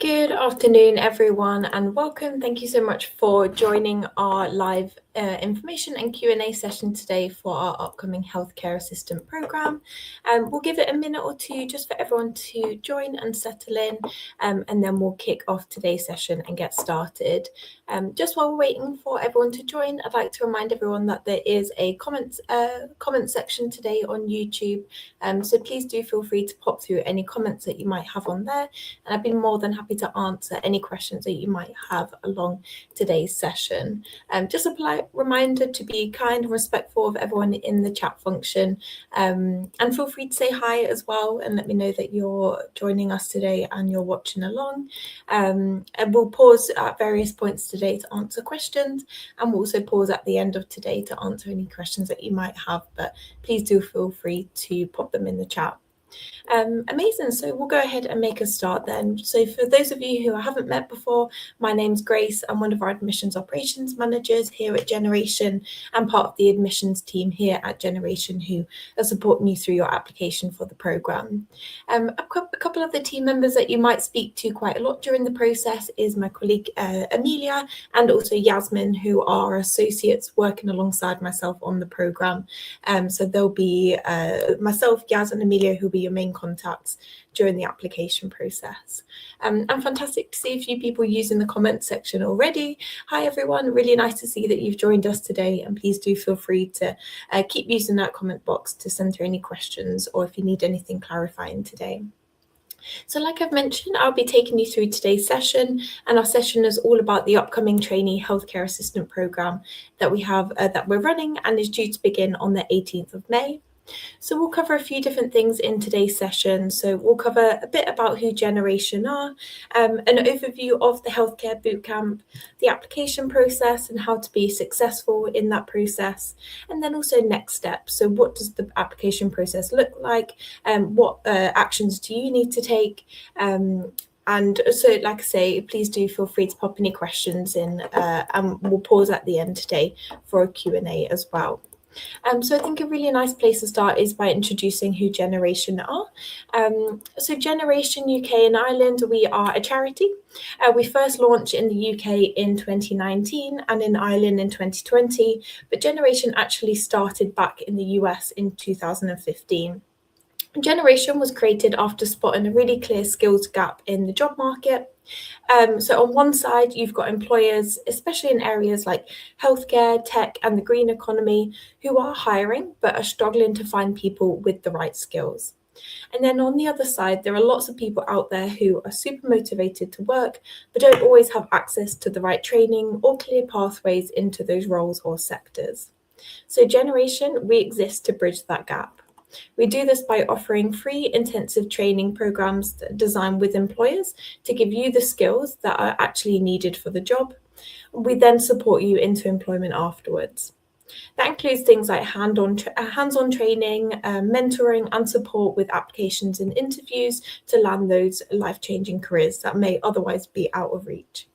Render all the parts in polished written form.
Good afternoon, everyone, and welcome. Thank you so much for joining our live information and Q&A session today for our upcoming healthcare assistant program. We'll give it a minute or two just for everyone to join and settle in, and then we'll kick off today's session and get started. Just while we're waiting for everyone to join, I'd like to remind everyone that there is a comment section today on YouTube, so please do feel free to pop through any comments that you might have on there, and I've been more than happy to answer any questions that you might have along today's session. Just a polite reminder to be kind and respectful of everyone in the chat function, and feel free to say hi as well and let me know that you're joining us today and you're watching along. And we'll pause at various points today to answer questions, and we'll also pause at the end of today to answer any questions that you might have, but please do feel free to pop them in the chat. Amazing. So we'll go ahead and make a start then. So for those of you who I haven't met before, my name's Grace. I'm one of our admissions operations managers here at Generation and part of the admissions team here at Generation who are supporting you through your application for the programme. A couple of the team members that you might speak to quite a lot during the process is my colleague Amelia and also Yasmin, who are associates working alongside myself on the programme. So there'll be myself, Yaz and Amelia, who'll be your main contacts during the application process. And fantastic to see a few people using the comments section already. Hi everyone, really nice to see that you've joined us today, and please do feel free to keep using that comment box to send through any questions or if you need anything clarifying today. So like I've mentioned, I'll be taking you through today's session, and our session is all about the upcoming trainee healthcare assistant programme that we have that we're running and is due to begin on the 18th of May. So we'll cover a few different things in today's session. So we'll cover a bit about who Generation are, an overview of the healthcare bootcamp, the application process and how to be successful in that process, and then also next steps. So what does the application process look like? What actions do you need to take? And so, like I say, please do feel free to pop any questions in, and we'll pause at the end today for a Q&A as well. So I think a really nice place to start is by introducing who Generation are. So Generation UK and Ireland, we are a charity. We first launched in the UK in 2019 and in Ireland in 2020, but Generation actually started back in the US in 2015. Generation was created after spotting a really clear skills gap in the job market. So on one side, you've got employers, especially in areas like healthcare, tech, and the green economy, who are hiring but are struggling to find people with the right skills. And then on the other side, there are lots of people out there who are super motivated to work, but don't always have access to the right training or clear pathways into those roles or sectors. So Generation, we exist to bridge that gap. We do this by offering free intensive training programs designed with employers to give you the skills that are actually needed for the job. We then support you into employment afterwards. That includes things like hands-on training, mentoring and support with applications and interviews to land those life-changing careers that may otherwise be out of reach.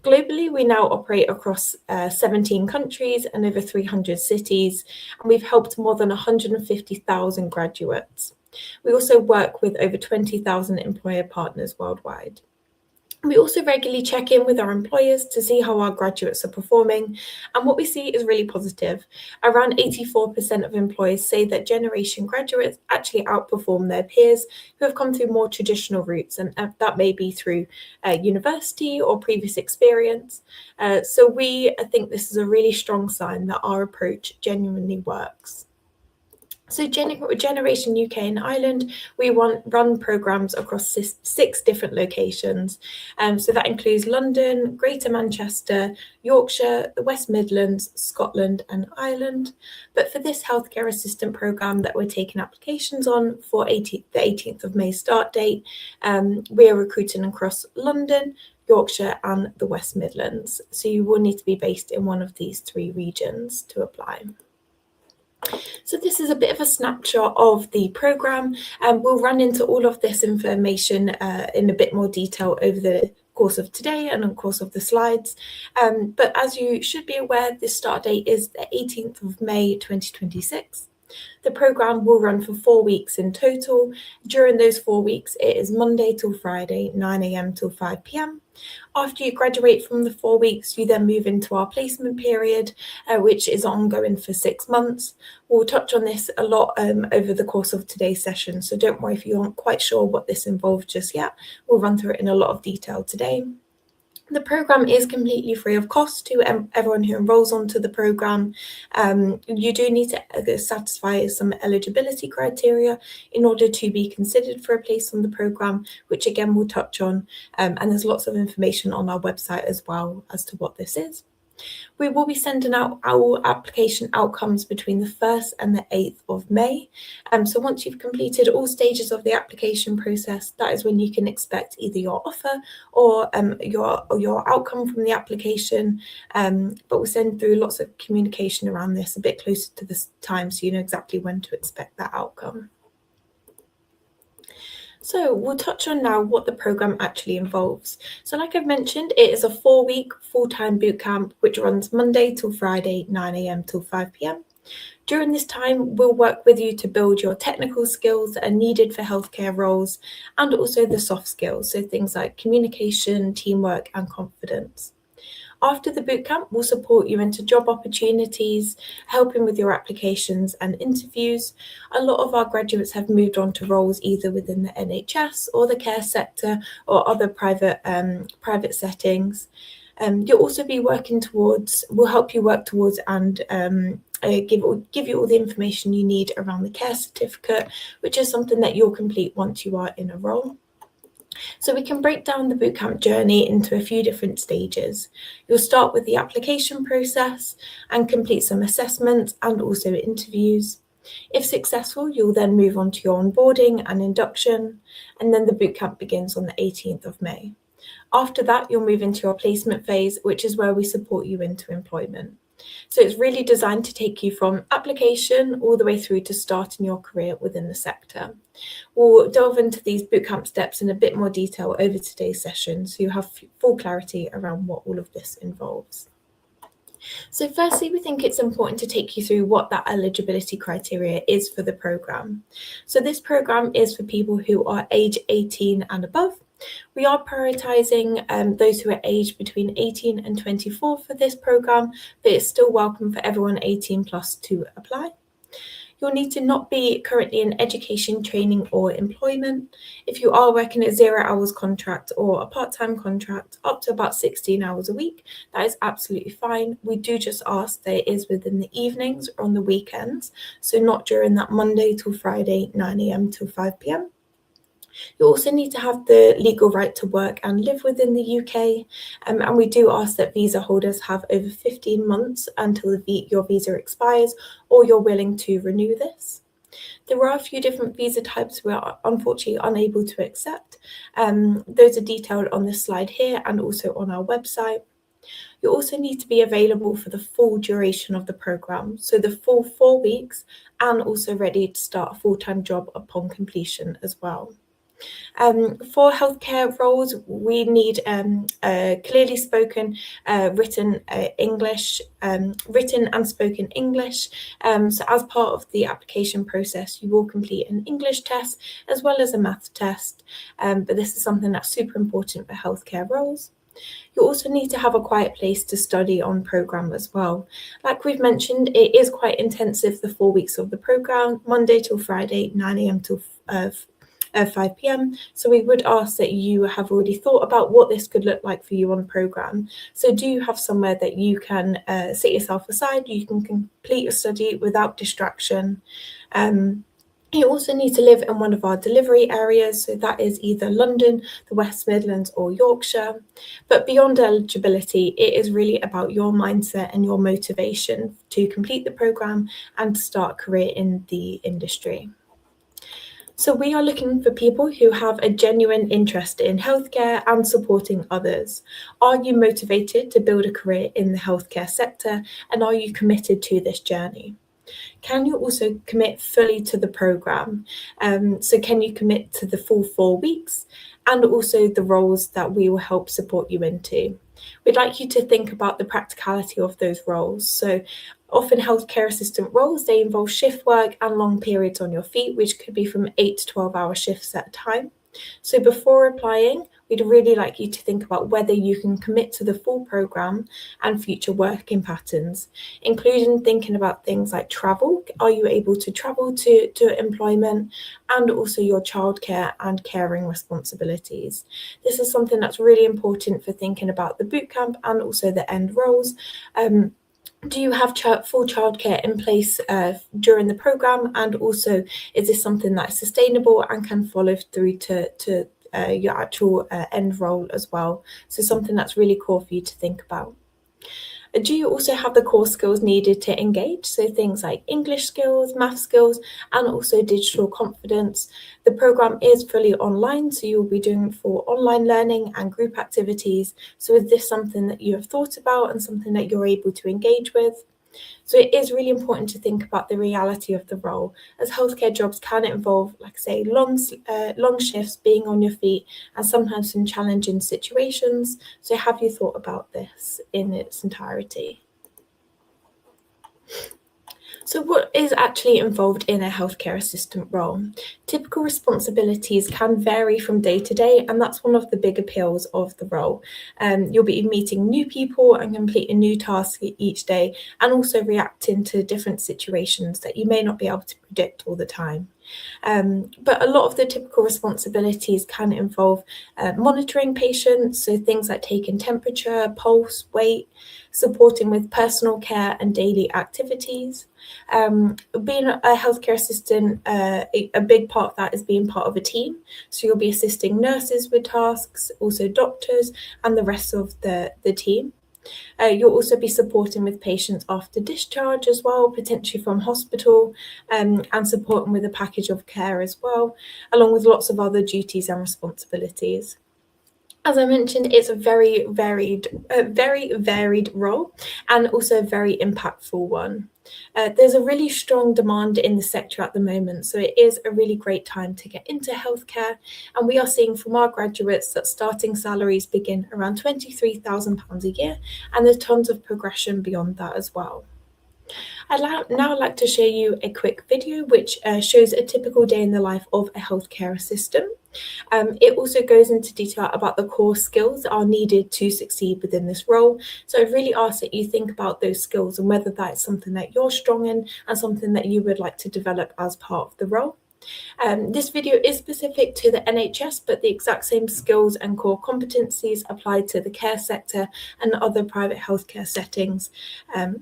Globally, we now operate across 17 countries and over 300 cities, and we've helped more than 150,000 graduates. We also work with over 20,000 employer partners worldwide. We also regularly check in with our employers to see how our graduates are performing, and what we see is really positive. Around 84% of employers say that Generation graduates actually outperform their peers who have come through more traditional routes, and that may be through university or previous experience. So we think this is a really strong sign that our approach genuinely works. So Generation UK and Ireland, we run programmes across six different locations. So that includes London, Greater Manchester, Yorkshire, the West Midlands, Scotland and Ireland. But for this healthcare assistant programme that we're taking applications on for the 18th of May start date, we are recruiting across London, Yorkshire and the West Midlands. So you will need to be based in one of these three regions to apply. So this is a bit of a snapshot of the programme, and we'll run into all of this information in a bit more detail over the course of today and of course of the slides. But as you should be aware, the start date is the 18th of May 2026. The programme will run for 4 weeks in total. During those 4 weeks, it is Monday till Friday, 9 a.m. till 5 p.m. After you graduate from the 4 weeks, you then move into our placement period, which is ongoing for 6 months. We'll touch on this a lot over the course of today's session, so don't worry if you aren't quite sure what this involves just yet. We'll run through it in a lot of detail today. The programme is completely free of cost to everyone who enrolls onto the programme. You do need to satisfy some eligibility criteria in order to be considered for a place on the programme, which again we'll touch on, and there's lots of information on our website as well as to what this is. We will be sending out our application outcomes between the 1st and the 8th of May. So once you've completed all stages of the application process, that is when you can expect either your offer or your outcome from the application. But we'll send through lots of communication around this a bit closer to this time, so you know exactly when to expect that outcome. So we'll touch on now what the program actually involves. So like I've mentioned, it is a 4-week full-time bootcamp which runs Monday till Friday, 9 a.m. till 5 p.m. During this time, we'll work with you to build your technical skills that are needed for healthcare roles and also the soft skills, so things like communication, teamwork, and confidence. After the bootcamp, we'll support you into job opportunities, helping with your applications and interviews. A lot of our graduates have moved on to roles either within the NHS or the care sector or other private settings. You'll also be working towards, we'll help you work towards and give you all the information you need around the care certificate, which is something that you'll complete once you are in a role. So we can break down the bootcamp journey into a few different stages. You'll start with the application process and complete some assessments and also interviews. If successful, you'll then move on to your onboarding and induction, and then the bootcamp begins on the 18th of May. After that, you'll move into your placement phase, which is where we support you into employment. So it's really designed to take you from application all the way through to starting your career within the sector. We'll delve into these bootcamp steps in a bit more detail over today's session, so you have full clarity around what all of this involves. So firstly, we think it's important to take you through what that eligibility criteria is for the programme. So this programme is for people who are age 18 and above. We are prioritising those who are aged between 18 and 24 for this programme, but it's still welcome for everyone 18 plus to apply. You'll need to not be currently in education, training, or employment. If you are working a 0 hours contract or a part-time contract up to about 16 hours a week, that is absolutely fine. We do just ask that it is within the evenings or on the weekends, so not during that Monday till Friday, 9 a.m. till 5 p.m. You also need to have the legal right to work and live within the UK, and we do ask that visa holders have over 15 months until your visa expires or you're willing to renew this. There are a few different visa types we are unfortunately unable to accept. Those are detailed on this slide here and also on our website. You also need to be available for the full duration of the programme, so the full 4 weeks, and also ready to start a full-time job upon completion as well. For healthcare roles, we need clearly spoken, written English, written and spoken English. So as part of the application process, you will complete an English test as well as a math test. But this is something that's super important for healthcare roles. You also need to have a quiet place to study on programme as well. Like we've mentioned, it is quite intensive, the 4 weeks of the programme, Monday till Friday, 9 a.m. till 5 p.m. So we would ask that you have already thought about what this could look like for you on programme. So do you have somewhere that you can sit yourself aside, you can complete your study without distraction. You also need to live in one of our delivery areas, so that is either London, the West Midlands, or Yorkshire. But beyond eligibility, it is really about your mindset and your motivation to complete the programme and start a career in the industry. So we are looking for people who have a genuine interest in healthcare and supporting others. Are you motivated to build a career in the healthcare sector, and are you committed to this journey? Can you also commit fully to the programme? So can you commit to the full 4 weeks and also the roles that we will help support you into? We'd like you to think about the practicality of those roles. So often healthcare assistant roles, they involve shift work and long periods on your feet, which could be from 8 to 12-hour shifts at a time. So before applying, we'd really like you to think about whether you can commit to the full programme and future working patterns, including thinking about things like travel. Are you able to travel to employment, and also your childcare and caring responsibilities? This is something that's really important for thinking about the bootcamp and also the end roles. Do you have full childcare in place during the programme, and also is this something that's sustainable and can follow through to your actual end role as well? So something that's really core for you to think about. Do you also have the core skills needed to engage? So things like English skills, math skills, and also digital confidence. The programme is fully online, so you'll be doing for online learning and group activities. So is this something that you have thought about and something that you're able to engage with? So it is really important to think about the reality of the role, as healthcare jobs can involve, like say, long shifts, being on your feet, and sometimes some challenging situations. So have you thought about this in its entirety? So what is actually involved in a healthcare assistant role? Typical responsibilities can vary from day to day, and that's one of the big appeals of the role. You'll be meeting new people and completing new tasks each day, and also reacting to different situations that you may not be able to predict all the time. But a lot of the typical responsibilities can involve monitoring patients, so things like taking temperature, pulse, weight, supporting with personal care and daily activities. Being a healthcare assistant, a big part of that is being part of a team. So you'll be assisting nurses with tasks, also doctors, and the rest of the team. You'll also be supporting with patients after discharge as well, potentially from hospital, and supporting with a package of care as well, along with lots of other duties and responsibilities. As I mentioned, it's a very varied role, and also a very impactful one. There's a really strong demand in the sector at the moment, so it is a really great time to get into healthcare. And we are seeing from our graduates that starting salaries begin around £23,000 a year, and there's tons of progression beyond that as well. I'd now like to show you a quick video which shows a typical day in the life of a healthcare assistant. It also goes into detail about the core skills that are needed to succeed within this role. So I really ask that you think about those skills and whether that's something that you're strong in and something that you would like to develop as part of the role. This video is specific to the NHS, but the exact same skills and core competencies apply to the care sector and other private healthcare settings.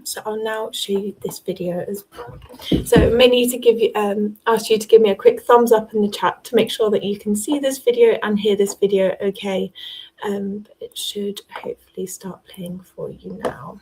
So I'll now show you this video as well. So I may need to ask you to give me a quick thumbs up in the chat to make sure that you can see this video and hear this video okay. But it should hopefully start playing for you now.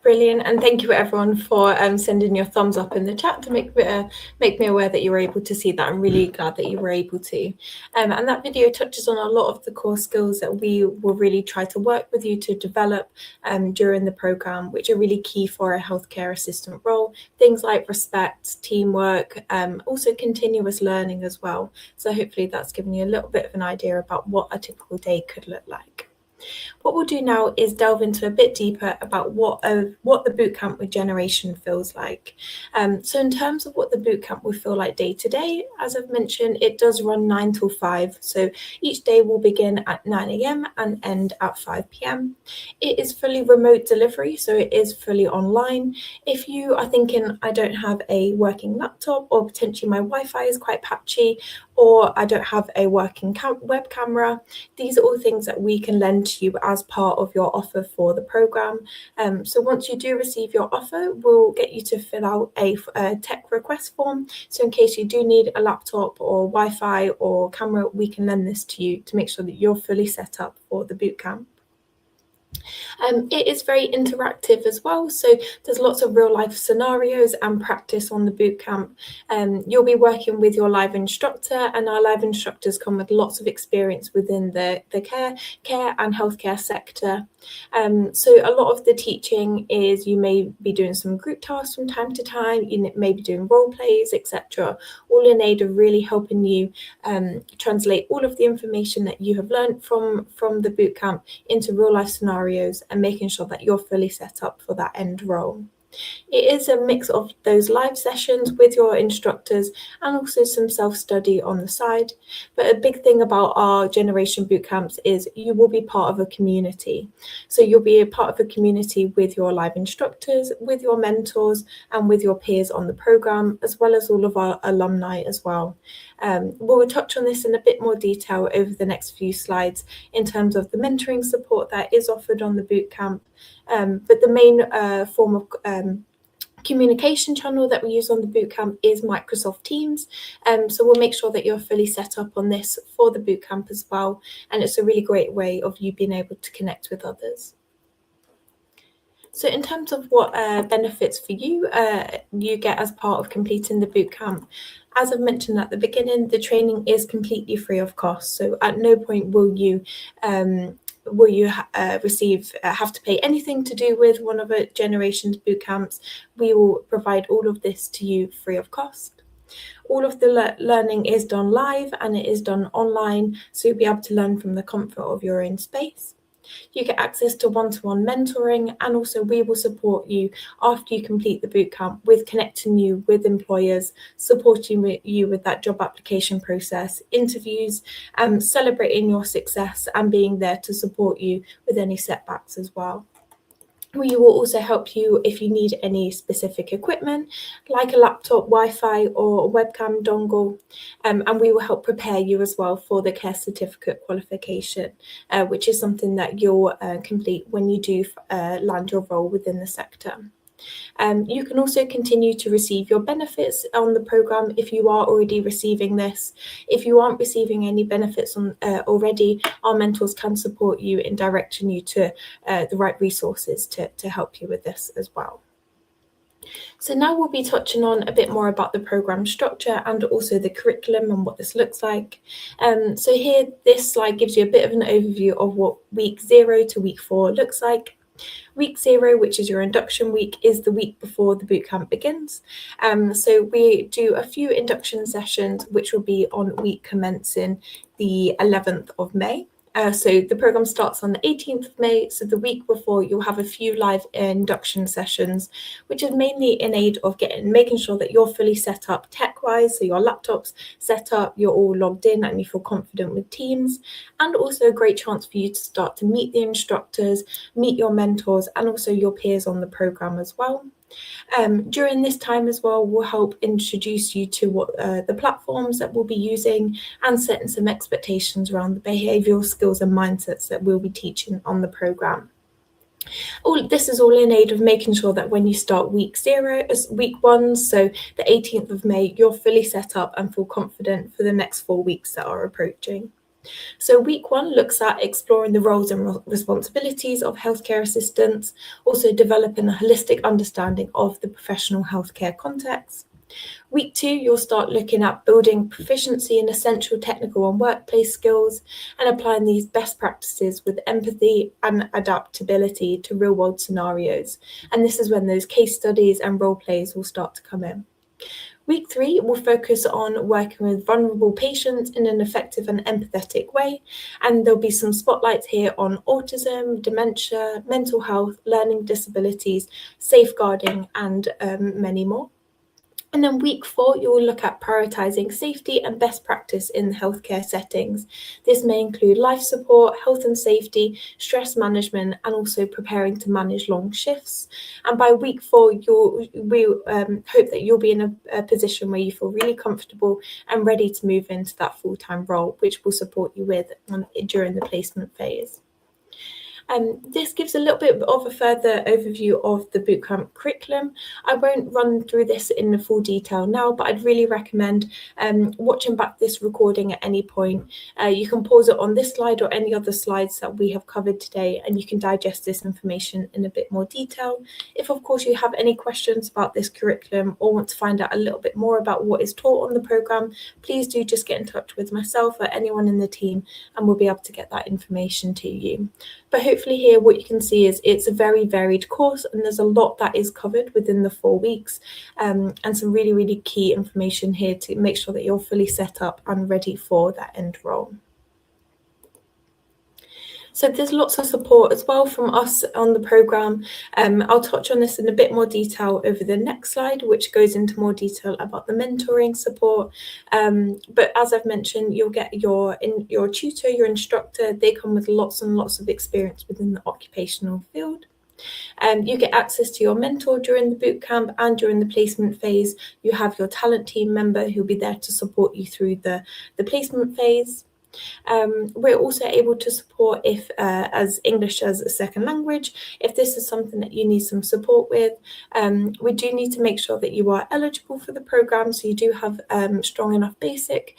Brilliant, and thank you everyone for sending your thumbs up in the chat to make me aware that you were able to see that. I'm really glad that you were able to. And that video touches on a lot of the core skills that we will really try to work with you to develop during the programme, which are really key for a healthcare assistant role. Things like respect, teamwork, also continuous learning as well. So hopefully that's given you a little bit of an idea about what a typical day could look like. What we'll do now is delve into a bit deeper about what the bootcamp with generation feels like. So in terms of what the bootcamp will feel like day to day, as I've mentioned, it does run 9 till 5. So each day will begin at 9 a.m. and end at 5 p.m. It is fully remote delivery, so it is fully online. If you are thinking, I don't have a working laptop, or potentially my Wi-Fi is quite patchy, or I don't have a working web camera, these are all things that we can lend to you as part of your offer for the program. So once you do receive your offer, we'll get you to fill out a tech request form. So in case you do need a laptop or Wi-Fi or camera, we can lend this to you to make sure that you're fully set up for the bootcamp. It is very interactive as well, so there's lots of real life scenarios and practice on the bootcamp. You'll be working with your live instructor, and our live instructors come with lots of experience within the care and healthcare sector. So a lot of the teaching is you may be doing some group tasks from time to time, you may be doing role plays, etc., all in aid of really helping you translate all of the information that you have learned from the bootcamp into real life scenarios and making sure that you're fully set up for that end role. It is a mix of those live sessions with your instructors and also some self-study on the side. But a big thing about our generation bootcamps is you will be part of a community. So you'll be a part of a community with your live instructors, with your mentors, and with your peers on the program, as well as all of our alumni as well. We'll touch on this in a bit more detail over the next few slides in terms of the mentoring support that is offered on the bootcamp. But the main form of communication channel that we use on the bootcamp is Microsoft Teams. So we'll make sure that you're fully set up on this for the bootcamp as well. And it's a really great way of you being able to connect with others. So in terms of what benefits for you, you get as part of completing the bootcamp, as I've mentioned at the beginning, the training is completely free of cost. So at no point will you have to pay anything to do with one of a generation's bootcamps. We will provide all of this to you free of cost. All of the learning is done live and it is done online, so you'll be able to learn from the comfort of your own space. You get access to one-to-one mentoring, and also we will support you after you complete the bootcamp with connecting you with employers, supporting you with that job application process, interviews, celebrating your success and being there to support you with any setbacks as well. We will also help you if you need any specific equipment, like a laptop, Wi-Fi, or a webcam dongle, and we will help prepare you as well for the care certificate qualification, which is something that you'll complete when you do land your role within the sector. You can also continue to receive your benefits on the program if you are already receiving this. If you aren't receiving any benefits already, our mentors can support you in directing you to the right resources to help you with this as well. So now we'll be touching on a bit more about the program structure and also the curriculum and what this looks like. So here, this slide gives you a bit of an overview of what week 0 to week 4 looks like. Week 0, which is your induction week, is the week before the bootcamp begins. So we do a few induction sessions, which will be on week commencing the 11th of May. So the program starts on the 18th of May. So the week before, you'll have a few live induction sessions, which is mainly in aid of making sure that you're fully set up tech-wise. So your laptop's set up, you're all logged in, and you feel confident with Teams. And also a great chance for you to start to meet the instructors, meet your mentors, and also your peers on the program as well. During this time as well, we'll help introduce you to what the platforms that we'll be using and setting some expectations around the behavioural skills and mindsets that we'll be teaching on the programme. This is all in aid of making sure that when you start week 1, so the 18th of May, you're fully set up and feel confident for the next 4 weeks that are approaching. So week 1 looks at exploring the roles and responsibilities of healthcare assistants, also developing a holistic understanding of the professional healthcare context. Week 2, you'll start looking at building proficiency in essential technical and workplace skills and applying these best practices with empathy and adaptability to real-world scenarios. And this is when those case studies and role plays will start to come in. Week 3 will focus on working with vulnerable patients in an effective and empathetic way, and there'll be some spotlights here on autism, dementia, mental health, learning disabilities, safeguarding, and many more. And then week 4, you will look at prioritising safety and best practice in healthcare settings. This may include life support, health and safety, stress management, and also preparing to manage long shifts. And by week 4, we hope that you'll be in a position where you feel really comfortable and ready to move into that full-time role, which will support you with during the placement phase. This gives a little bit of a further overview of the bootcamp curriculum. I won't run through this in the full detail now, but I'd really recommend watching back this recording at any point. You can pause it on this slide or any other slides that we have covered today, and you can digest this information in a bit more detail. If, of course, you have any questions about this curriculum or want to find out a little bit more about what is taught on the programme, please do just get in touch with myself or anyone in the team, and we'll be able to get that information to you. But hopefully here what you can see is it's a very varied course, and there's a lot that is covered within the 4 weeks, and some really, really key information here to make sure that you're fully set up and ready for that end role. So there's lots of support as well from us on the programme. I'll touch on this in a bit more detail over the next slide, which goes into more detail about the mentoring support. But as I've mentioned, you'll get your tutor, your instructor. They come with lots and lots of experience within the occupational field. You get access to your mentor during the bootcamp, and during the placement phase, you have your talent team member who'll be there to support you through the placement phase. We're also able to support if as English as a second language, if this is something that you need some support with. We do need to make sure that you are eligible for the programme, so you do have strong enough basic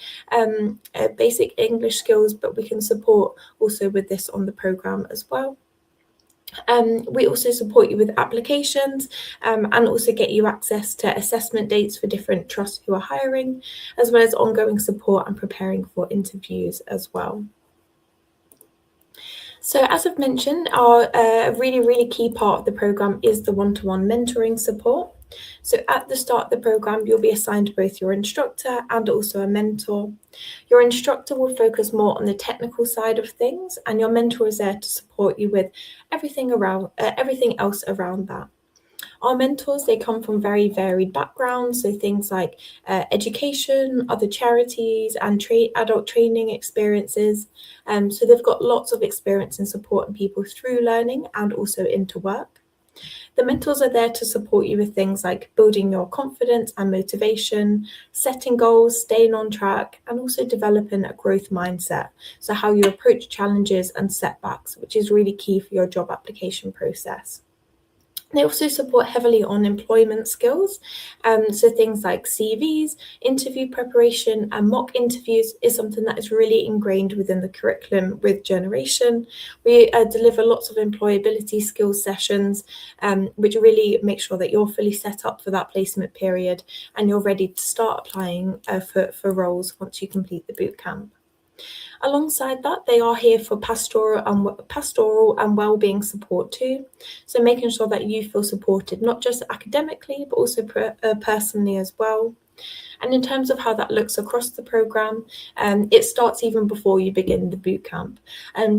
English skills, but we can support also with this on the programme as well. We also support you with applications and also get you access to assessment dates for different trusts who are hiring, as well as ongoing support and preparing for interviews as well. So as I've mentioned, our really, really key part of the programme is the one-to-one mentoring support. So at the start of the programme, you'll be assigned both your instructor and also a mentor. Your instructor will focus more on the technical side of things, and your mentor is there to support you with everything else around that. Our mentors, they come from very varied backgrounds, so things like education, other charities, and adult training experiences. So they've got lots of experience in supporting people through learning and also into work. The mentors are there to support you with things like building your confidence and motivation, setting goals, staying on track, and also developing a growth mindset. So how you approach challenges and setbacks, which is really key for your job application process. They also support heavily on employment skills. So things like CVs, interview preparation, and mock interviews is something that is really ingrained within the curriculum with Generation. We deliver lots of employability skills sessions, which really make sure that you're fully set up for that placement period and you're ready to start applying for roles once you complete the bootcamp. Alongside that, they are here for pastoral and wellbeing support too. So making sure that you feel supported, not just academically, but also personally as well. And in terms of how that looks across the programme, it starts even before you begin the bootcamp.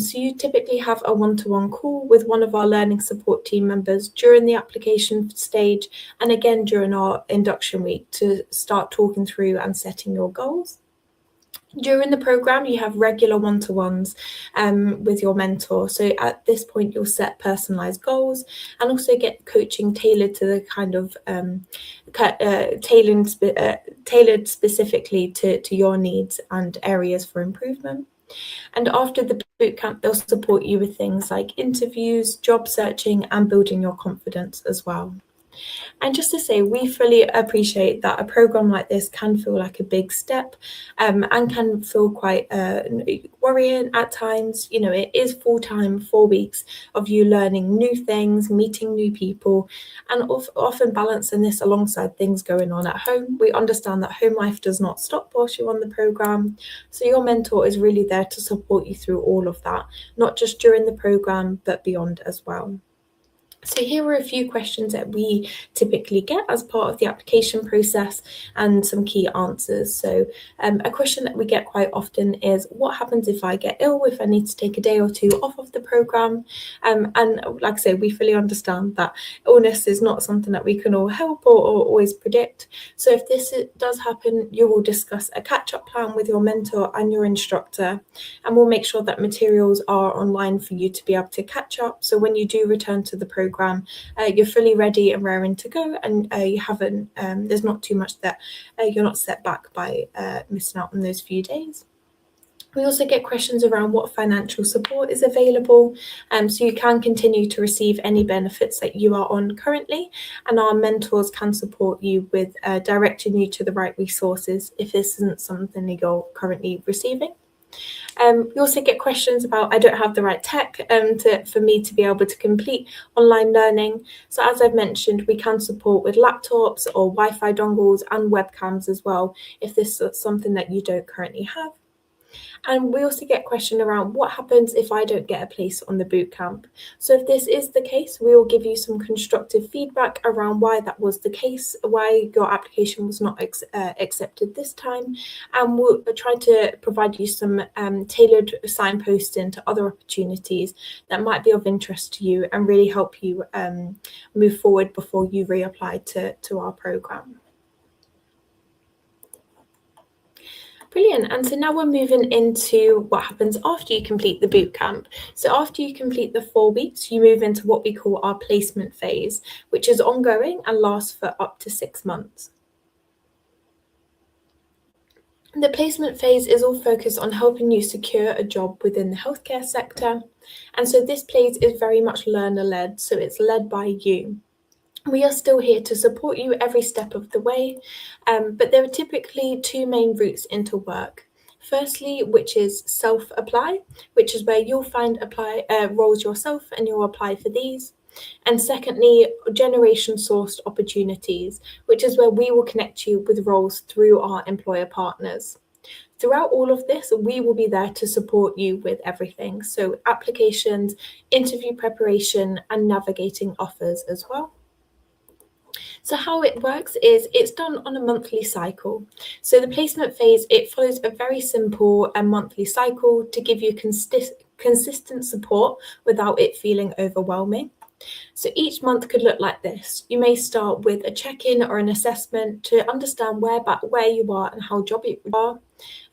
So you typically have a one-to-one call with one of our learning support team members during the application stage, and again during our induction week to start talking through and setting your goals. During the programme, you have regular one-to-ones with your mentor. So at this point, you'll set personalised goals and also get coaching tailored to the kind of tailored specifically to your needs and areas for improvement. And after the bootcamp, they'll support you with things like interviews, job searching, and building your confidence as well. And just to say, we fully appreciate that a programme like this can feel like a big step and can feel quite worrying at times. You know, it is full-time, 4 weeks of you learning new things, meeting new people, and often balancing this alongside things going on at home. We understand that home life does not stop whilst you're on the programme. So your mentor is really there to support you through all of that, not just during the programme, but beyond as well. So here are a few questions that we typically get as part of the application process and some key answers. So a question that we get quite often is, what happens if I get ill, if I need to take a day or two off of the programme? And like I say, we fully understand that illness is not something that we can all help or always predict. So if this does happen, you will discuss a catch-up plan with your mentor and your instructor, and we'll make sure that materials are online for you to be able to catch up. So when you do return to the programme, you're fully ready and raring to go, and you haven't. There's not too much that you're not set back by missing out on those few days. We also get questions around what financial support is available, so you can continue to receive any benefits that you are on currently, and our mentors can support you with directing you to the right resources if this isn't something that you're currently receiving. We also get questions about, I don't have the right tech for me to be able to complete online learning. So as I've mentioned, we can support with laptops or Wi-Fi dongles and webcams as well, if this is something that you don't currently have. And we also get question around what happens if I don't get a place on the bootcamp. So if this is the case, we will give you some constructive feedback around why that was the case, why your application was not accepted this time, and we'll try to provide you some tailored signposting to other opportunities that might be of interest to you and really help you move forward before you reapply to our programme. Brilliant. And so now we're moving into what happens after you complete the bootcamp. So after you complete the 4 weeks, you move into what we call our placement phase, which is ongoing and lasts for up to 6 months. The placement phase is all focused on helping you secure a job within the healthcare sector. And so this phase is very much learner-led, so it's led by you. We are still here to support you every step of the way, but there are typically 2 main routes into work. Firstly, which is self-apply, which is where you'll find roles yourself and you'll apply for these. And secondly, generation-sourced opportunities, which is where we will connect you with roles through our employer partners. Throughout all of this, we will be there to support you with everything. So applications, interview preparation, and navigating offers as well. So how it works is it's done on a monthly cycle. So the placement phase, it follows a very simple monthly cycle to give you consistent support without it feeling overwhelming. So each month could look like this. You may start with a check-in or an assessment to understand where you are and how jobby you are.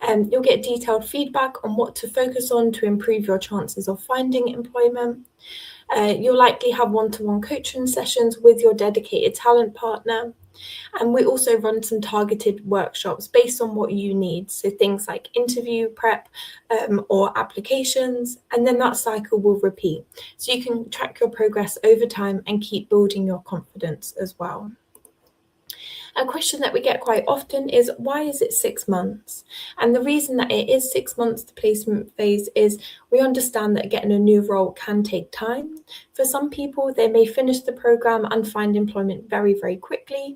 You'll get detailed feedback on what to focus on to improve your chances of finding employment. You'll likely have one-to-one coaching sessions with your dedicated talent partner. And we also run some targeted workshops based on what you need. So things like interview prep or applications, and then that cycle will repeat. So you can track your progress over time and keep building your confidence as well. A question that we get quite often is, why is it 6 months? And the reason that it is 6 months, the placement phase, is we understand that getting a new role can take time. For some people, they may finish the programme and find employment very, very quickly,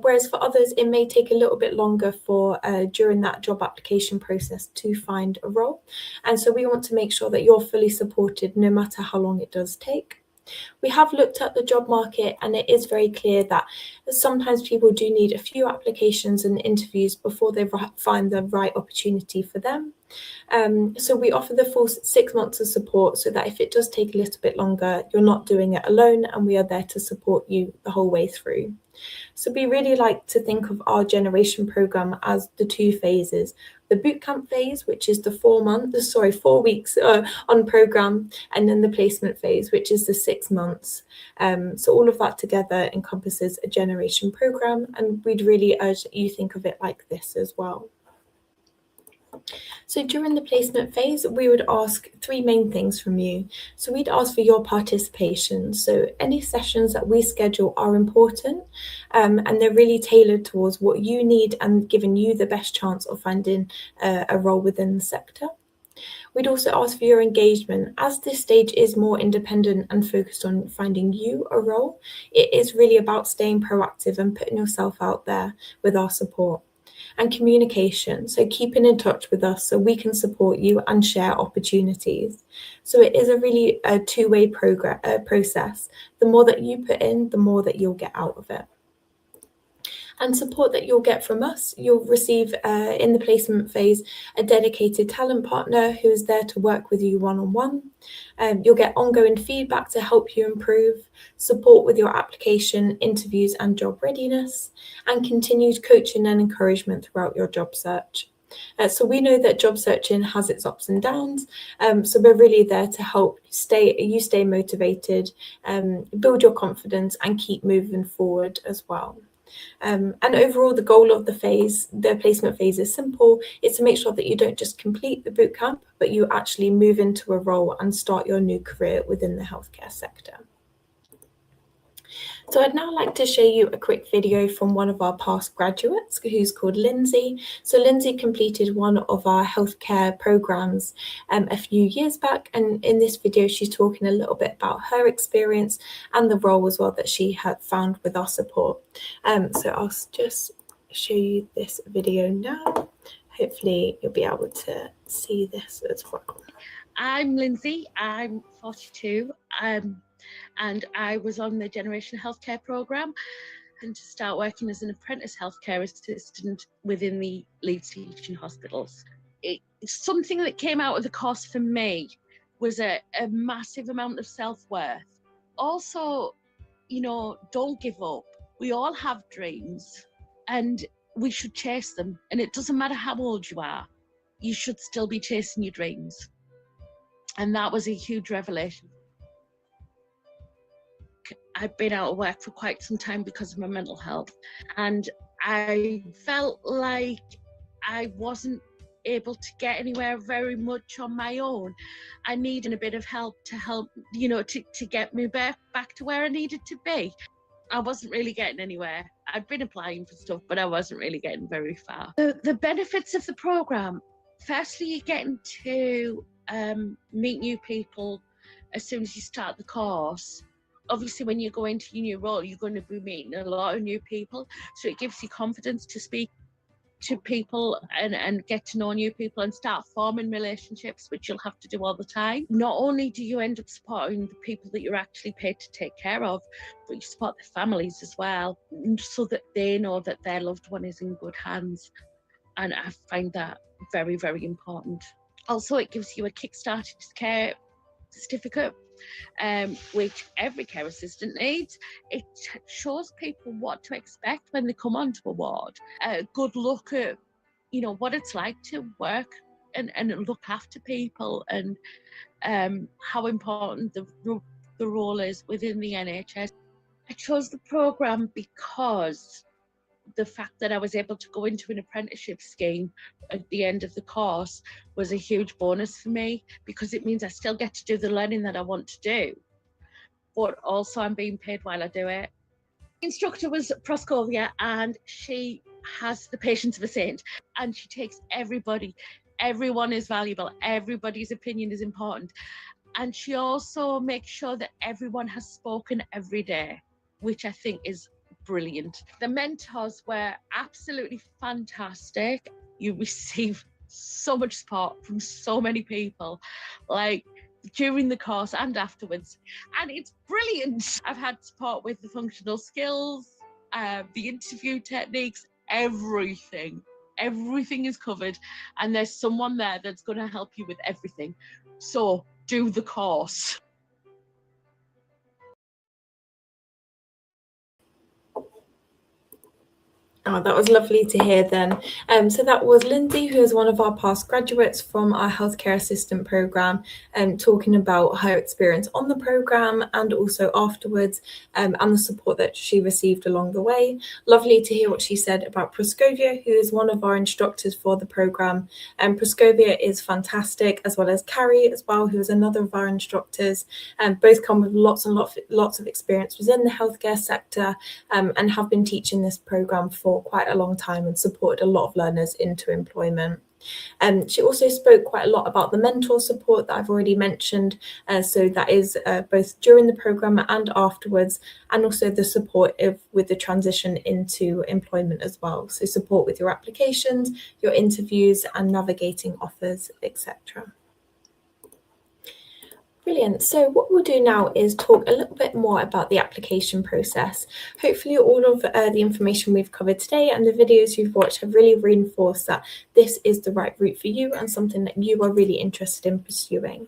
whereas for others, it may take a little bit longer during that job application process to find a role. And so we want to make sure that you're fully supported no matter how long it does take. We have looked at the job market, and it is very clear that sometimes people do need a few applications and interviews before they find the right opportunity for them. So we offer the full 6 months of support so that if it does take a little bit longer, you're not doing it alone, and we are there to support you the whole way through. So we really like to think of our generation programme as the 2 phases. The bootcamp phase, which is the 4 weeks on programme, and then the placement phase, which is the 6 months. So all of that together encompasses a generation programme, and we'd really urge that you think of it like this as well. So during the placement phase, we would ask 3 main things from you. So we'd ask for your participation. So any sessions that we schedule are important, and they're really tailored towards what you need and giving you the best chance of finding a role within the sector. We'd also ask for your engagement. As this stage is more independent and focused on finding you a role, it is really about staying proactive and putting yourself out there with our support. and communication. So keeping in touch with us so we can support you and share opportunities. So it is a really two-way process. The more that you put in, the more that you'll get out of it. And support that you'll get from us, you'll receive in the placement phase a dedicated talent partner who is there to work with you one-on-one. You'll get ongoing feedback to help you improve, support with your application, interviews and job readiness, and continued coaching and encouragement throughout your job search. So we know that job searching has its ups and downs, so we're really there to help you stay motivated, build your confidence and keep moving forward as well. And overall, the goal of the placement phase is simple. It's to make sure that you don't just complete the bootcamp, but you actually move into a role and start your new career within the healthcare sector. So I'd now like to show you a quick video from one of our past graduates who's called Lindsay. So Lindsay completed one of our healthcare programs a few years back, and in this video she's talking a little bit about her experience and the role as well that she had found with our support. So I'll just show you this video now. Hopefully you'll be able to see this as well. I'm Lindsay, I'm 42, and I was on the Generation Healthcare programme and to start working as an apprentice healthcare assistant within the Leeds teaching hospitals. Something that came out of the course for me was a massive amount of self-worth. Also, you know, don't give up. We all have dreams and we should chase them. And it doesn't matter how old you are, you should still be chasing your dreams. And that was a huge revelation. I've been out of work for quite some time because of my mental health, and I felt like I wasn't able to get anywhere very much on my own. I needed a bit of help to help, you know, to get me back to where I needed to be. I wasn't really getting anywhere. I'd been applying for stuff, but I wasn't really getting very far. The benefits of the programme, firstly, you're getting to meet new people as soon as you start the course. Obviously, when you go into your new role, you're going to be meeting a lot of new people, so it gives you confidence to speak to people and get to know new people and start forming relationships, which you'll have to do all the time. Not only do you end up supporting the people that you're actually paid to take care of, but you support their families as well, so that they know that their loved one is in good hands. And I find that very, very important. Also, it gives you a kickstarted care certificate, which every care assistant needs. It shows people what to expect when they come onto a ward. A good look at, you know, what it's like to work and look after people, and how important the role is within the NHS. I chose the programme because the fact that I was able to go into an apprenticeship scheme at the end of the course was a huge bonus for me, because it means I still get to do the learning that I want to do, but also I'm being paid while I do it. The instructor was Proscovia, and she has the patience of a saint, and she takes everybody. Everyone is valuable. Everybody's opinion is important. And she also makes sure that everyone has spoken every day, which I think is brilliant. The mentors were absolutely fantastic. You receive so much support from so many people, like during the course and afterwards, and it's brilliant. I've had support with the functional skills, the interview techniques, everything is covered, and there's someone there that's going to help you with everything. So do the course. Oh, that was lovely to hear then. So that was Lindsay, who is one of our past graduates from our healthcare assistant programme, talking about her experience on the programme and also afterwards, and the support that she received along the way. Lovely to hear what she said about Proscovia, who is one of our instructors for the programme. Proscovia is fantastic, as well as Carrie as well, who is another of our instructors. Both come with lots of experience within the healthcare sector, and have been teaching this programme for quite a long time and supported a lot of learners into employment. She also spoke quite a lot about the mentor support that I've already mentioned. So that is both during the programme and afterwards, and also the support with the transition into employment as well. So support with your applications, your interviews, and navigating offers, etc. Brilliant. So what we'll do now is talk a little bit more about the application process. Hopefully all of the information we've covered today and the videos you've watched have really reinforced that this is the right route for you and something that you are really interested in pursuing.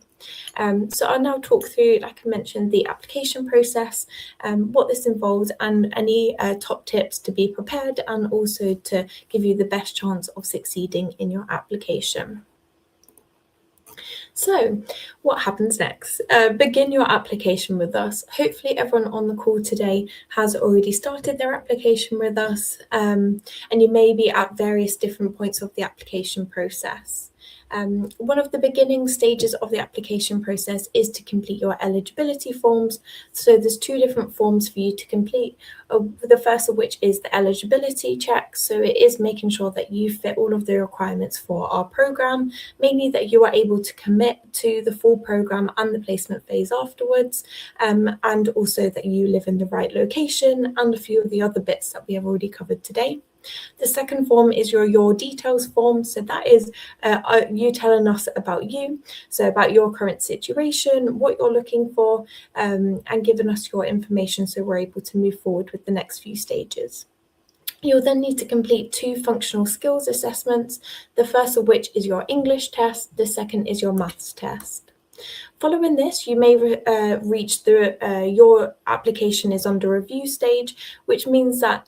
So I'll now talk through, like I mentioned, the application process, what this involves, and any top tips to be prepared and also to give you the best chance of succeeding in your application. So what happens next? Begin your application with us. Hopefully everyone on the call today has already started their application with us, and you may be at various different points of the application process. One of the beginning stages of the application process is to complete your eligibility forms. So there's two different forms for you to complete. The first of which is the eligibility check. So it is making sure that you fit all of the requirements for our program, mainly that you are able to commit to the full program and the placement phase afterwards, and also that you live in the right location and a few of the other bits that we have already covered today. The second form is your details form. So that is you telling us about you, so about your current situation, what you're looking for, and giving us your information so we're able to move forward with the next few stages. You'll then need to complete two functional skills assessments, the first of which is your English test, the second is your maths test. Following this, you may reach your application is under review stage, which means that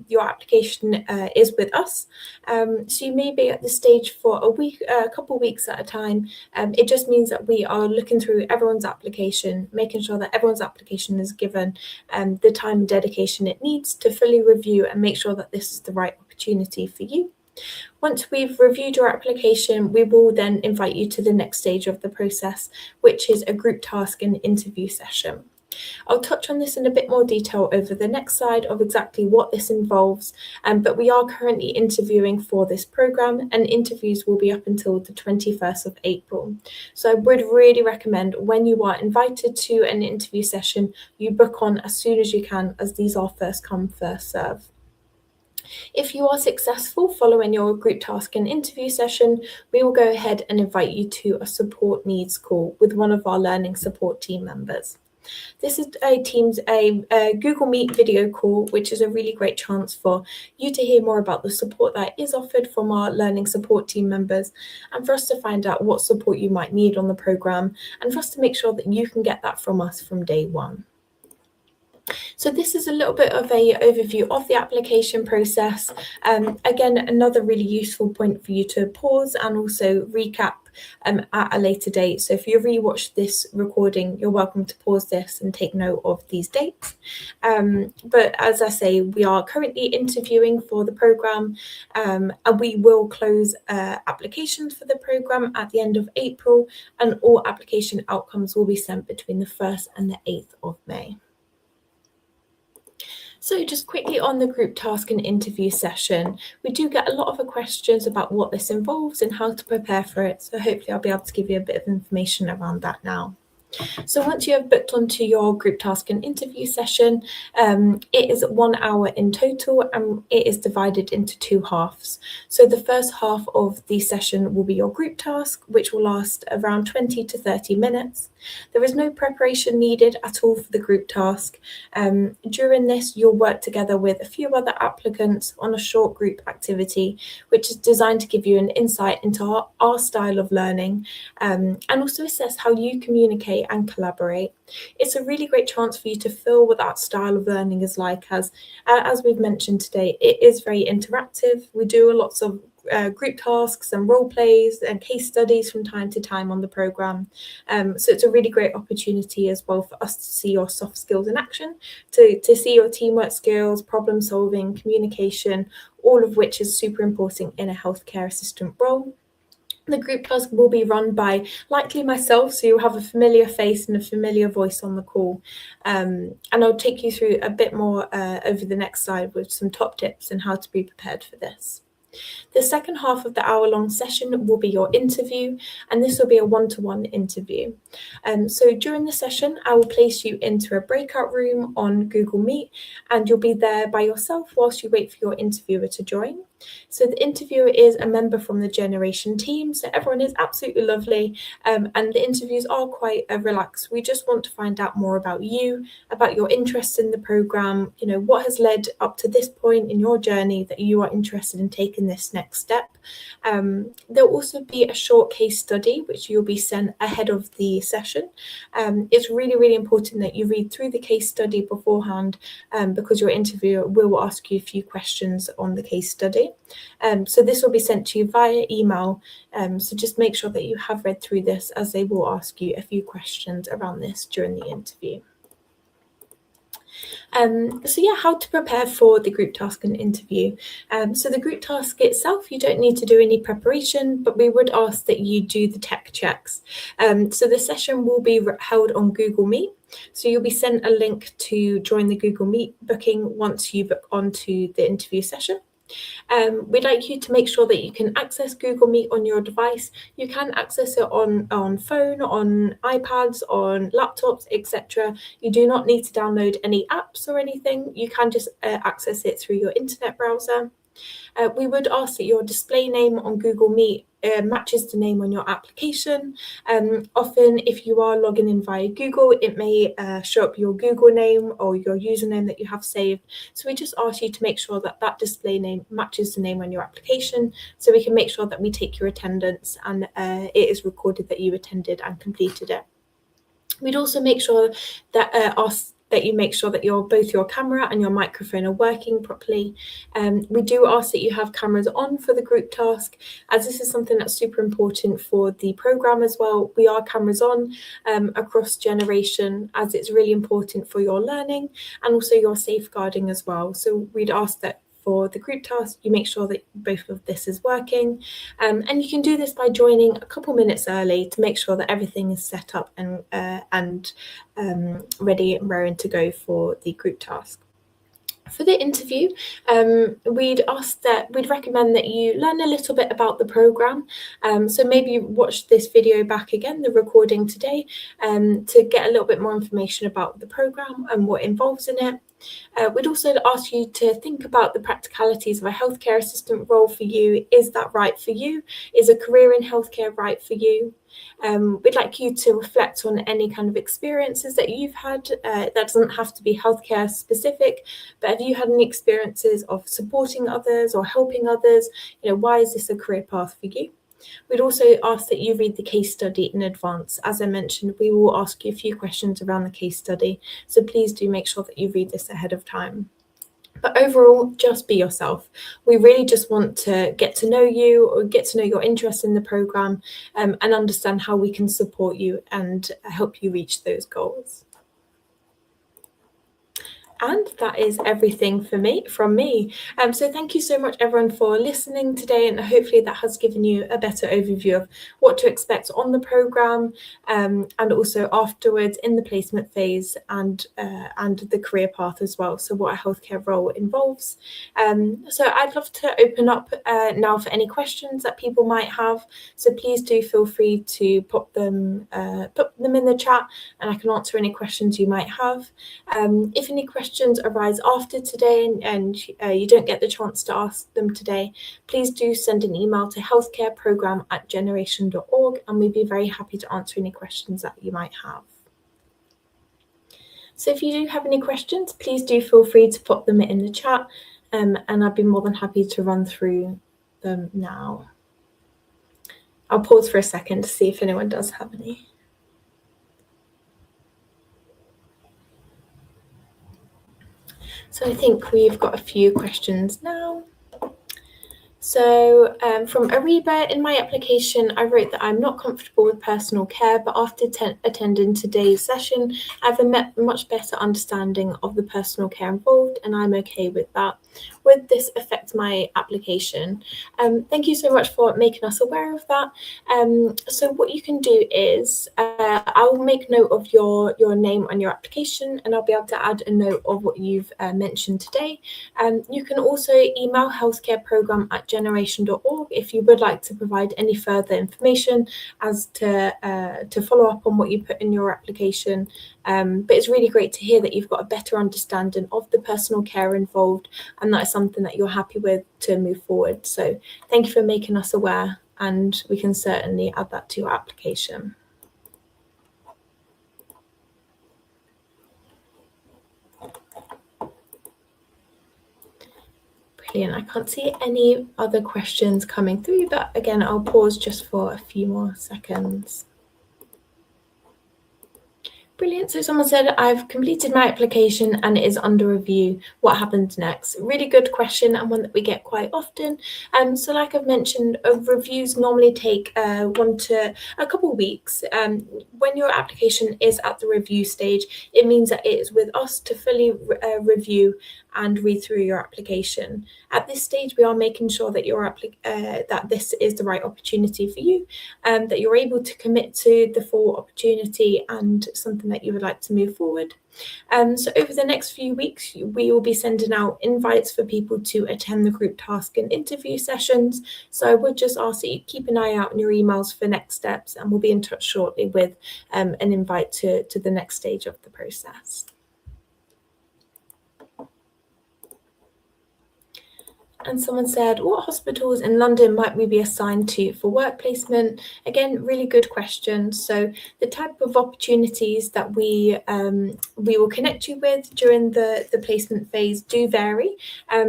your application is with us. So you may be at the stage for a couple of weeks at a time. It just means that we are looking through everyone's application, making sure that everyone's application is given the time and dedication it needs to fully review and make sure that this is the right opportunity for you. Once we've reviewed your application, we will then invite you to the next stage of the process, which is a group task and interview session. I'll touch on this in a bit more detail over the next slide of exactly what this involves, but we are currently interviewing for this programme, and interviews will be up until the 21st of April. So I would really recommend when you are invited to an interview session, you book on as soon as you can, as these are first come, first serve. If you are successful following your group task and interview session, we will go ahead and invite you to a support needs call with one of our learning support team members. This is a Google Meet video call, which is a really great chance for you to hear more about the support that is offered from our learning support team members, and for us to find out what support you might need on the programme, and for us to make sure that you can get that from us from day one. So this is a little bit of an overview of the application process. Again, another really useful point for you to pause and also recap at a later date. So if you rewatch this recording, you're welcome to pause this and take note of these dates. But as I say, we are currently interviewing for the programme, and we will close applications for the programme at the end of April, and all application outcomes will be sent between the 1st and the 8th of May. So just quickly on the group task and interview session, we do get a lot of questions about what this involves and how to prepare for it. So hopefully I'll be able to give you a bit of information around that now. So once you have booked onto your group task and interview session, it is 1 hour in total, and it is divided into two halves. So the first half of the session will be your group task, which will last around 20 to 30 minutes. There is no preparation needed at all for the group task. During this, you'll work together with a few other applicants on a short group activity, which is designed to give you an insight into our style of learning, and also assess how you communicate and collaborate. It's a really great chance for you to feel what that style of learning is like, as we've mentioned today, it is very interactive. We do lots of group tasks and role plays and case studies from time to time on the programme. So it's a really great opportunity as well for us to see your soft skills in action, to see your teamwork skills, problem solving, communication, all of which is super important in a healthcare assistant role. The group task will be run by likely myself, so you'll have a familiar face and a familiar voice on the call. And I'll take you through a bit more over the next slide with some top tips on how to be prepared for this. The second half of the hour-long session will be your interview, and this will be a one-to-one interview. So during the session, I will place you into a breakout room on Google Meet, and you'll be there by yourself whilst you wait for your interviewer to join. So the interviewer is a member from the Generation team, so everyone is absolutely lovely, and the interviews are quite relaxed. We just want to find out more about you, about your interest in the programme, what has led up to this point in your journey that you are interested in taking this next step. There'll also be a short case study which you'll be sent ahead of the session. It's really, really important that you read through the case study beforehand, because your interviewer will ask you a few questions on the case study. So this will be sent to you via email, so just make sure that you have read through this, as they will ask you a few questions around this during the interview. How to prepare for the group task and interview. So the group task itself, you don't need to do any preparation, but we would ask that you do the tech checks. So the session will be held on Google Meet. So you'll be sent a link to join the Google Meet booking once you book onto the interview session. We'd like you to make sure that you can access Google Meet on your device. You can access it on phone, on iPads, on laptops, etc. You do not need to download any apps or anything. You can just access it through your internet browser. We would ask that your display name on Google Meet matches the name on your application. Often, if you are logging in via Google, it may show up your Google name or your username that you have saved. So we just ask you to make sure that that display name matches the name on your application, so we can make sure that we take your attendance and it is recorded that you attended and completed it. We'd also make sure that you make sure that both your camera and your microphone are working properly. We do ask that you have cameras on for the group task, as this is something that's super important for the programme as well. We are cameras on across Generation, as it's really important for your learning and also your safeguarding as well. So we'd ask that for the group task, you make sure that both of this is working. And you can do this by joining a couple minutes early to make sure that everything is set up and ready and raring to go for the group task. For the interview, we'd recommend that you learn a little bit about the programme. So maybe watch this video back again, the recording today, to get a little bit more information about the programme and what involves in it. We'd also ask you to think about the practicalities of a healthcare assistant role for you. Is that right for you? Is a career in healthcare right for you? We'd like you to reflect on any kind of experiences that you've had. That doesn't have to be healthcare specific, but have you had any experiences of supporting others or helping others? Why is this a career path for you? We'd also ask that you read the case study in advance. As I mentioned, we will ask you a few questions around the case study, so please do make sure that you read this ahead of time. But overall, just be yourself. We really just want to get to know you, or get to know your interest in the programme, and understand how we can support you and help you reach those goals. And that is everything from me. So thank you so much, everyone, for listening today, and hopefully that has given you a better overview of what to expect on the programme, and also afterwards in the placement phase and the career path as well. So what a healthcare role involves. So I'd love to open up now for any questions that people might have. So please do feel free to put them in the chat, and I can answer any questions you might have. If any questions arise after today and you don't get the chance to ask them today, please do send an email to healthcareprogram@generation.org, and we'd be very happy to answer any questions that you might have. So if you do have any questions, please do feel free to put them in the chat, and I'd be more than happy to run through them now. I'll pause for a second to see if anyone does have any. So I think we've got a few questions now. So from Ariba, in my application, I wrote that I'm not comfortable with personal care, but after attending today's session, I have a much better understanding of the personal care involved, and I'm okay with that. Would this affect my application? Thank you so much for making us aware of that. So what you can do is I'll make note of your name on your application, and I'll be able to add a note of what you've mentioned today. You can also email healthcareprogram@generation.org if you would like to provide any further information as to follow up on what you put in your application. But it's really great to hear that you've got a better understanding of the personal care involved, and that is something that you're happy with to move forward. So thank you for making us aware, and we can certainly add that to your application. Brilliant. I can't see any other questions coming through, but again, I'll pause just for a few more seconds. Brilliant. So someone said, I've completed my application and it is under review. What happens next? Really good question, and one that we get quite often. So like I've mentioned, reviews normally take 1 to a couple weeks. When your application is at the review stage, it means that it is with us to fully review and read through your application. At this stage, we are making sure that that this is the right opportunity for you, that you're able to commit to the full opportunity and something that you would like to move forward. So over the next few weeks, we will be sending out invites for people to attend the group task and interview sessions. So I would just ask that you keep an eye out on your emails for next steps, and we'll be in touch shortly with an invite to the next stage of the process. And someone said, what hospitals in London might we be assigned to for work placement? Again, really good question. So the type of opportunities that we will connect you with during the placement phase do vary.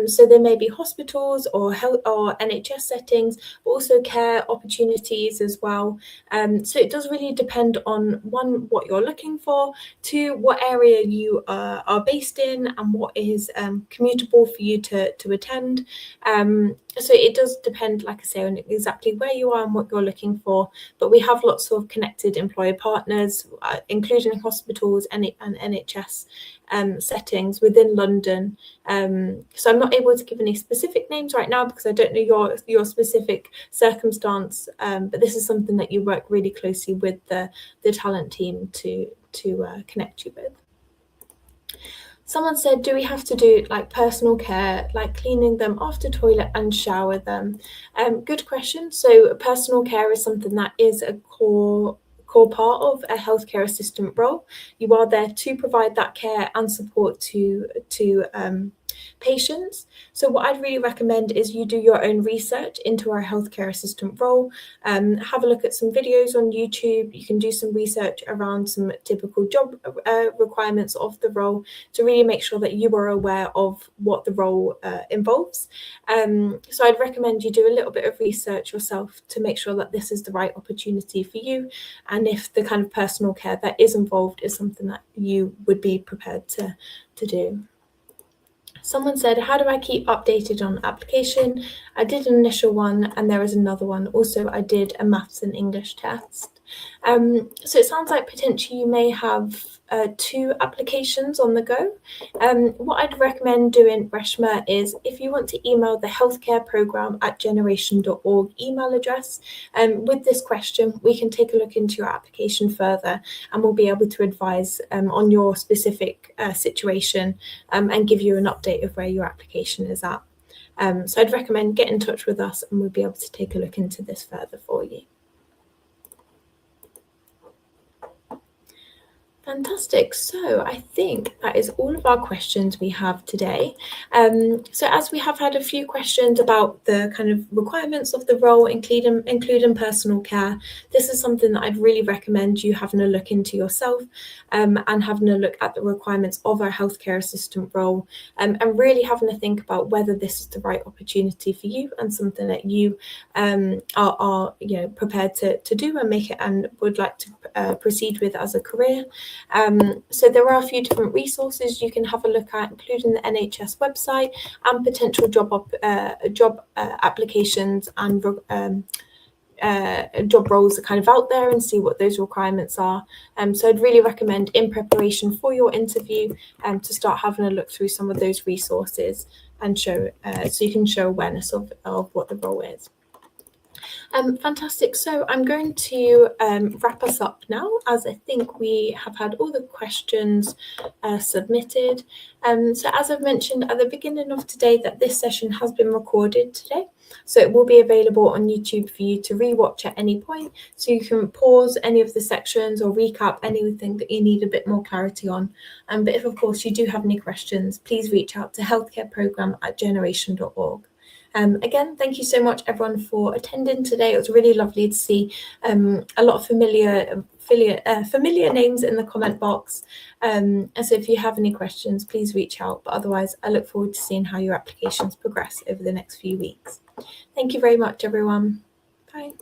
So there may be hospitals or health or NHS settings, but also care opportunities as well. So it does really depend on, one, what you're looking for, two, what area you are based in, and what is commutable for you to attend. So it does depend, like I say, on exactly where you are and what you're looking for. But we have lots of connected employer partners, including hospitals and NHS settings within London. So I'm not able to give any specific names right now because I don't know your specific circumstance. But this is something that you work really closely with the talent team to connect you with. Someone said, do we have to do like personal care, like cleaning them after toilet and shower them? Good question. So personal care is something that is a core part of a healthcare assistant role. You are there to provide that care and support to patients. So what I'd really recommend is you do your own research into our healthcare assistant role. Have a look at some videos on YouTube. You can do some research around some typical job requirements of the role to really make sure that you are aware of what the role involves. So I'd recommend you do a little bit of research yourself to make sure that this is the right opportunity for you, and if the kind of personal care that is involved is something that you would be prepared to do. Someone said, how do I keep updated on application? I did an initial one and there is another one. Also, I did a maths and English test. So it sounds like potentially you may have 2 applications on the go. What I'd recommend doing, Reshma, is if you want to email the healthcare program at generation.org email address with this question, we can take a look into your application further and we'll be able to advise on your specific situation and give you an update of where your application is at. So I'd recommend get in touch with us and we'll be able to take a look into this further for you. Fantastic. So I think that is all of our questions we have today. So as we have had a few questions about the kind of requirements of the role, including personal care, this is something that I'd really recommend you having a look into yourself and having a look at the requirements of our healthcare assistant role and really having a think about whether this is the right opportunity for you and something that you are prepared to do and make it and would like to proceed with as a career. So there are a few different resources you can have a look at, including the NHS website and potential job applications and job roles are kind of out there, and see what those requirements are. So I'd really recommend, in preparation for your interview, to start having a look through some of those resources and so you can show awareness of what the role is. Fantastic. So I'm going to wrap us up now, as I think we have had all the questions submitted. So as I've mentioned at the beginning of today, that this session has been recorded today. So it will be available on YouTube for you to rewatch at any point. So you can pause any of the sections or recap anything that you need a bit more clarity on. But if, of course, you do have any questions, please reach out to healthcareprogram@generation.org. Again, thank you so much, everyone, for attending today. It was really lovely to see a lot of familiar names in the comment box. And so if you have any questions, please reach out. But otherwise, I look forward to seeing how your applications progress over the next few weeks. Thank you very much, everyone. Bye.